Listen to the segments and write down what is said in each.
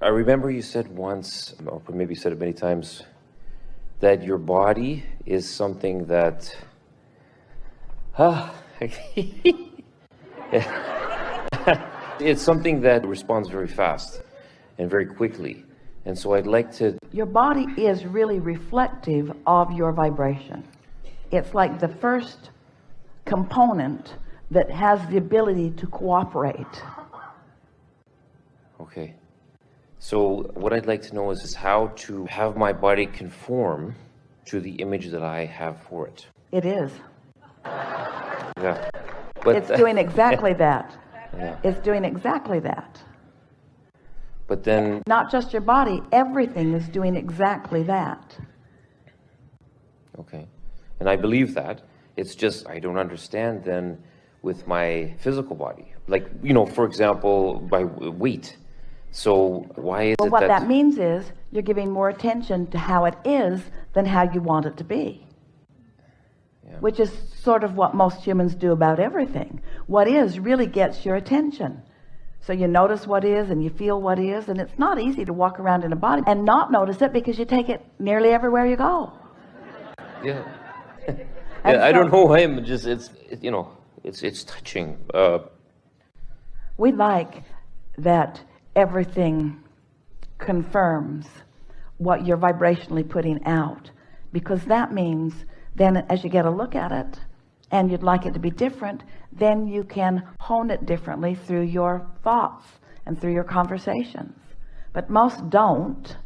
I remember you said once, or maybe you said it many times, that your body is something that... it's something that responds very fast and very quickly. And so I'd like to... Your body is really reflective of your vibration. It's like the first component that has the ability to cooperate. Okay. So what I'd like to know is how to have my body conform to the image that I have for it. It is. Yeah. But it's doing exactly that. Yeah. It's doing exactly that. But then... Not just your body, everything is doing exactly that. Okay. And I believe that. It's just I don't understand then with my physical body. Like, you know, for example, by weight. So why is well, it what that means is you're giving more attention to how it is than how you want it to be. Yeah. Which is sort of what most humans do about everything. What is really gets your attention. So you notice what is and you feel what is, and it's not easy to walk around in a body and not notice it because you take it nearly everywhere you go. Yeah. Yeah, I don't know why I'm just, you know, it's touching. We like that everything confirms what you're vibrationally putting out, because that means then as you get a look at it and you'd like it to be different, then you can hone it differently through your thoughts and through your conversations. But most don't.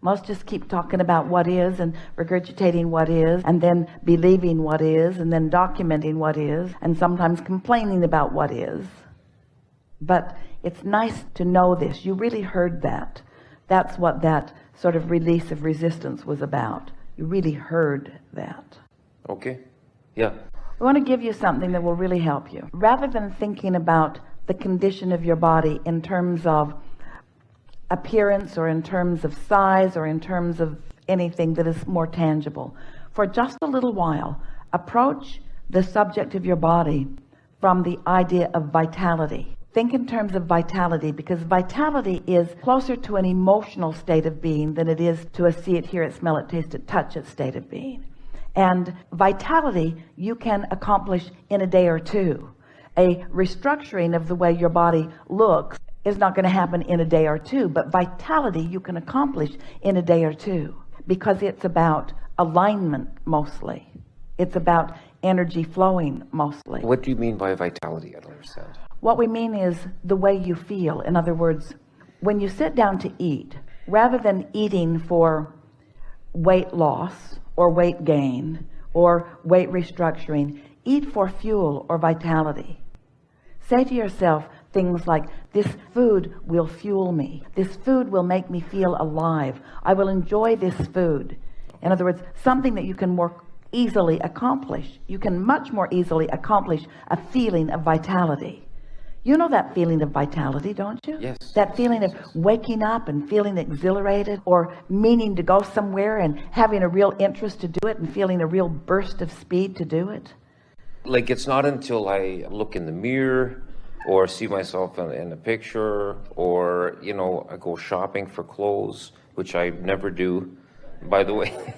Most just keep talking about what is and regurgitating what is, and then believing what is, and then documenting what is, and sometimes complaining about what is. But it's nice to know this. You really heard that. That's what that sort of release of resistance was about. You really heard that. Okay. Yeah. I want to give you something that will really help you. Rather than thinking about the condition of your body in terms of appearance or in terms of size or in terms of anything that is more tangible, for just a little while, approach the subject of your body from the idea of vitality. Think in terms of vitality, because vitality is closer to an emotional state of being than it is to a see it, hear it, smell it, taste it, touch it state of being. And vitality you can accomplish in a day or two. A restructuring of the way your body looks is not going to happen in a day or two, but vitality you can accomplish in a day or two, because it's about alignment mostly. It's about energy flowing mostly. What do you mean by vitality? I don't understand. What we mean is the way you feel. In other words, when you sit down to eat, rather than eating for weight loss or weight gain or weight restructuring, eat for fuel or vitality. Say to yourself things like, this food will fuel me. This food will make me feel alive. I will enjoy this food. In other words, something that you can more easily accomplish. You can much more easily accomplish a feeling of vitality. You know that feeling of vitality, don't you? Yes. That feeling of waking up and feeling exhilarated, or meaning to go somewhere and having a real interest to do it and feeling a real burst of speed to do it. Like, it's not until I look in the mirror or see myself in a picture, or, you know, I go shopping for clothes, which I never do, by the way,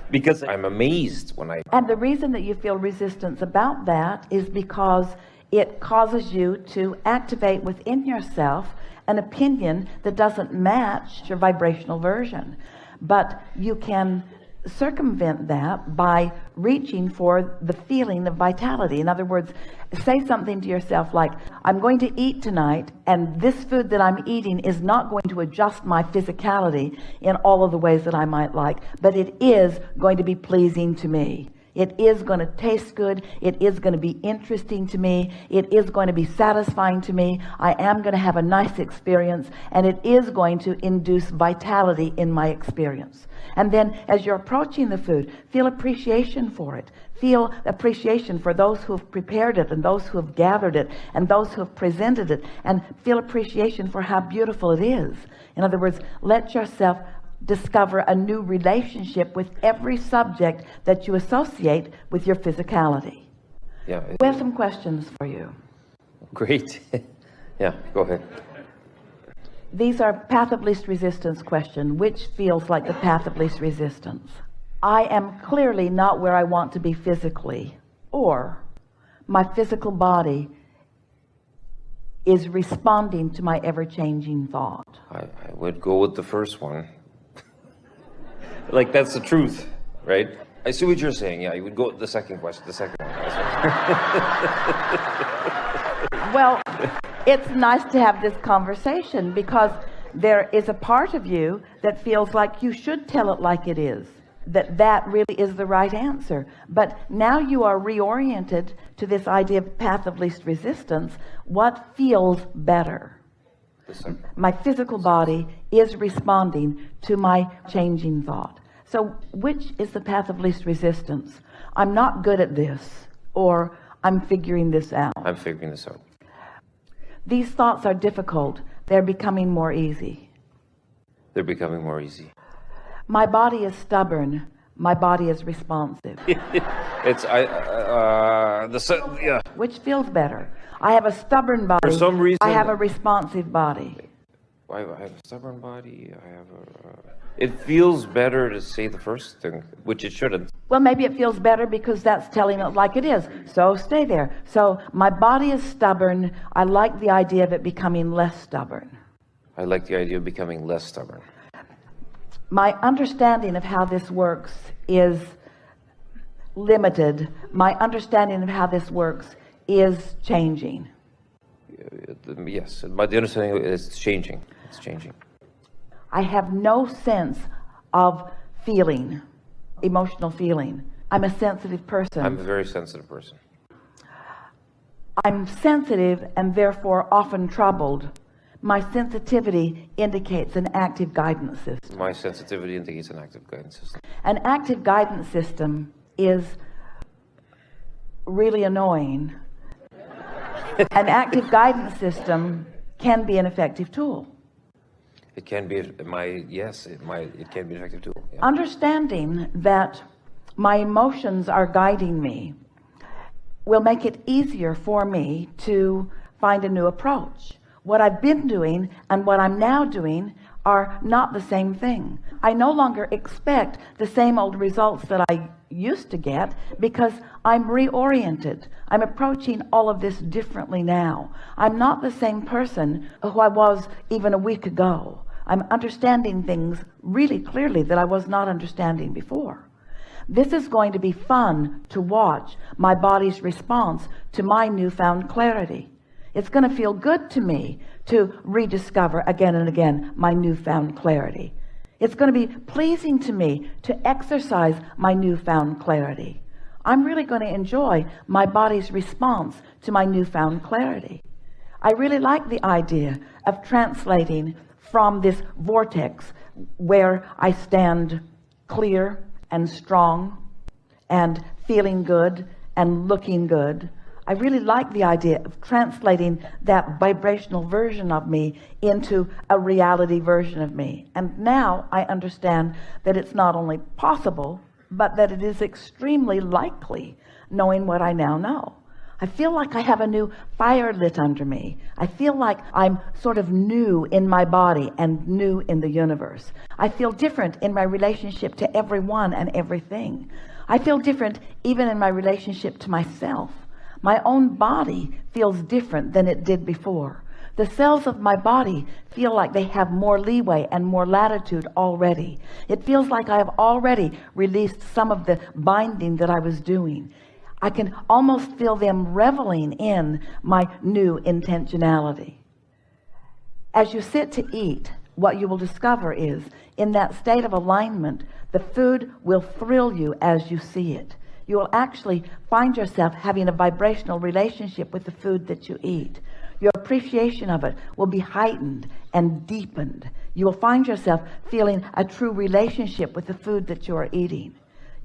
because I'm amazed when I... And the reason that you feel resistance about that is because it causes you to activate within yourself an opinion that doesn't match your vibrational version. But you can circumvent that by reaching for the feeling of vitality. In other words, say something to yourself like, I'm going to eat tonight, and this food that I'm eating is not going to adjust my physicality in all of the ways that I might like, but it is going to be pleasing to me. It is going to taste good. It is going to be interesting to me. It is going to be satisfying to me. I am going to have a nice experience, and it is going to induce vitality in my experience. And then as you're approaching the food, feel appreciation for it. Feel appreciation for those who have prepared it, and those who have gathered it, and those who have presented it, and feel appreciation for how beautiful it is. In other words, let yourself discover a new relationship with every subject that you associate with your physicality. Yeah. We have some questions for you. Great. Yeah, go ahead. These are path of least resistance question. Which feels like the path of least resistance? I am clearly not where I want to be physically, or my physical body is responding to my ever-changing thought. I would go with the first one. Like, that's the truth, right? I see what you're saying. Yeah, you would go with the second question, the second one. Well, it's nice to have this conversation because there is a part of you that feels like you should tell it like it is, that really is the right answer. But now you are reoriented to this idea of path of least resistance. What feels better? My physical body is responding to my changing thought. So which is the path of least resistance? I'm not good at this, or I'm figuring this out. I'm figuring this out. These thoughts are difficult. They're becoming more easy. They're becoming more easy. My body is stubborn. My body is responsive. Yeah. Which feels better? I have a stubborn body. For some reason, I have a responsive body. I have a stubborn body. It feels better to say the first thing, which it shouldn't. Well, maybe it feels better because that's telling it like it is. So stay there. So my body is stubborn. I like the idea of it becoming less stubborn. I like the idea of becoming less stubborn. My understanding of how this works is limited. My understanding of how this works is changing. Yes, but the understanding is changing. It's changing. I have no sense of feeling, emotional feeling. I'm a sensitive person. I'm a very sensitive person. I'm sensitive and therefore often troubled. My sensitivity indicates an active guidance system. My sensitivity indicates an active guidance system. An active guidance system is really annoying. An active guidance system can be an effective tool. It can be it can be an effective tool. Yeah. Understanding that my emotions are guiding me will make it easier for me to find a new approach. What I've been doing and what I'm now doing are not the same thing. I no longer expect the same old results that I used to get because I'm reoriented. I'm approaching all of this differently now. I'm not the same person who I was even a week ago. I'm understanding things really clearly that I was not understanding before. This is going to be fun to watch my body's response to my newfound clarity. It's going to feel good to me to rediscover again and again my newfound clarity. It's going to be pleasing to me to exercise my newfound clarity. I'm really going to enjoy my body's response to my newfound clarity. I really like the idea of translating from this vortex where I stand clear and strong and feeling good and looking good. I really like the idea of translating that vibrational version of me into a reality version of me. And now I understand that it's not only possible, but that it is extremely likely, knowing what I now know. I feel like I have a new fire lit under me. I feel like I'm sort of new in my body and new in the universe. I feel different in my relationship to everyone and everything. I feel different even in my relationship to myself. My own body feels different than it did before. The cells of my body feel like they have more leeway and more latitude already. It feels like I have already released some of the binding that I was doing. I can almost feel them reveling in my new intentionality. As you sit to eat, what you will discover is, in that state of alignment, the food will thrill you as you see it. You will actually find yourself having a vibrational relationship with the food that you eat. Your appreciation of it will be heightened and deepened. You will find yourself feeling a true relationship with the food that you are eating.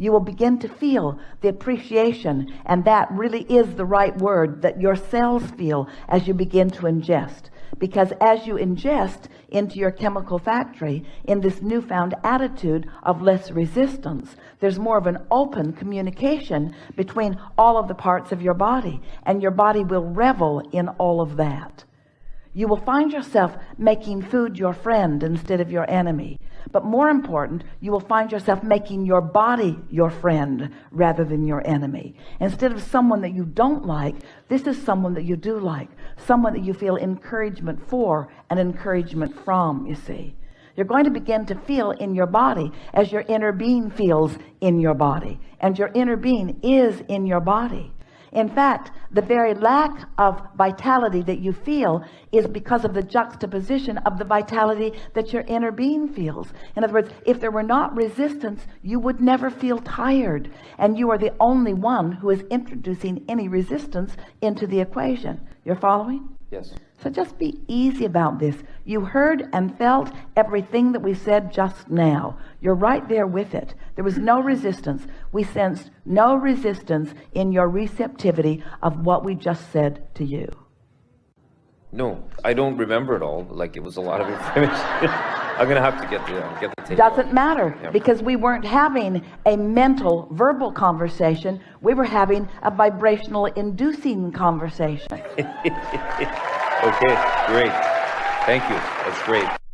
You will begin to feel the appreciation, and that really is the right word that your cells feel as you begin to ingest. Because as you ingest into your chemical factory in this newfound attitude of less resistance, there's more of an open communication between all of the parts of your body, and your body will revel in all of that. You will find yourself making food your friend instead of your enemy. But more important, you will find yourself making your body your friend rather than your enemy. Instead of someone that you don't like, this is someone that you do like, someone that you feel encouragement for and encouragement from, you see. You're going to begin to feel in your body as your inner being feels in your body, and your inner being is in your body. In fact, the very lack of vitality that you feel is because of the juxtaposition of the vitality that your inner being feels. In other words, if there were not resistance, you would never feel tired, and you are the only one who is introducing any resistance into the equation. You're following? Yes. So just be easy about this. You heard and felt everything that we said just now. You're right there with it. There was no resistance. We sensed no resistance in your receptivity of what we just said to you. No, I don't remember it all. Like, it was a lot of information. I'm going to have to get the tape. Doesn't matter, Yeah. because we weren't having a mental, verbal conversation. We were having a vibrational inducing conversation. Okay, great. Thank you. That's great.